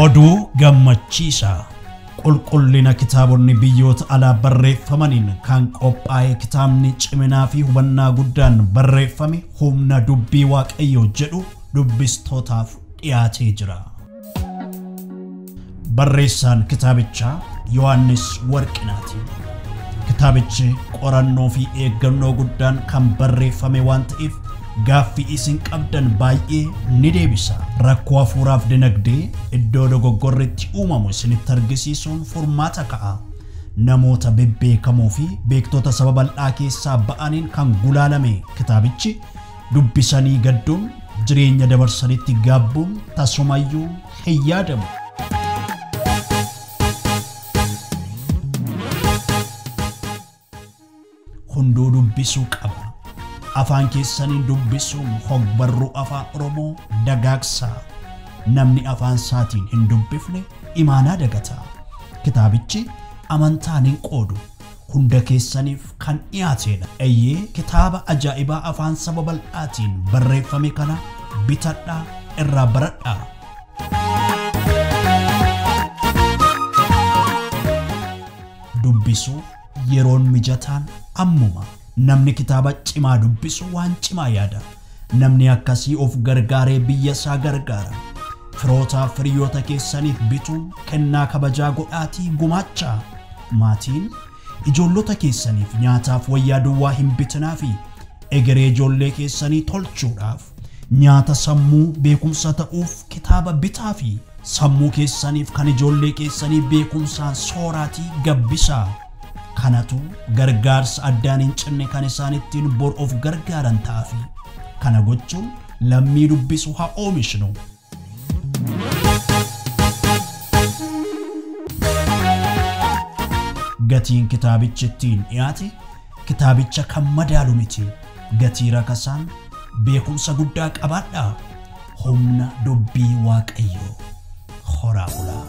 Oduu gammachiisaa qulqullina kitaabonni biyyoota alaa barreeffamaniin kan qophaa'e kitaabni ciminaa fi hubannaa guddaan barreeffame humna dubbii waaqayyoo jedhu dubbistootaaf dhiyaatee jira. Barreessaan kitaabichaa Yohaannis Warqinaati. Kitaabichi qorannoo fi eeggannoo guddaan kan barreeffame waan ta'eef gaaffii isin qabdan baay'ee ni deebisa. Rakkoo hafuuraaf dinagdee iddoo dogoggorreetti uumamu isinitti argisiisuun furmaata ka'a. Namoota bebbeekamoo fi beektota saba bal'aa keessaa ba'aniin kan gulaalame kitaabichi dubbisanii gadduun jireenya dabarsanitti gaabbuun tasumayyuu hin yaadamu. Hunduu dubbisuu qaba. Afaan keessanii dubbisuun hogbarruu afaan Oromoo dagaagsa. Namni afaan isaatiin hin dubbifne imaanaa dagata. Kitaabichi amantaan hin qoodu. Hunda keessaniif kan dhiyaatedha. Eeyyee kitaaba ajaa'ibaa afaan saba bal'aatiin barreeffame kana bitadhaa irraa baradhaa. Dubbisuu yeroon mijataan ammuma. Namni kitaaba cimaa dubbisu waan cimaa yaada. Namni akkasii of gargaaree biyya isaa gargaara. Firoota firiyoota keessaniif bituun kennaa kabajaa godhaatii gumaachaa. Maatiin ijoollota keessaniif nyaataaf wayyaa duwwaa hin bitinaa fi egeree ijoollee keessanii tolchuudhaaf nyaata sammuu beekumsa ta'uuf kitaaba bitaa fi sammuu keessaniif kan ijoollee keessanii beekumsaan sooraatii gabbisaa. Kanatu gargaarsa addaan hin cinne kan isaan ittiin bor of gargaaran ta'afi. Kana gochuun lammii dubbisu haa oomishnu. Gatiin kitaabichi ittiin dhiyaate kitaabicha kan madaalu miti. Gatii rakasaan beekumsa guddaa qabaadhaa. Humna dubbii waaqayyoo horaa bulaa.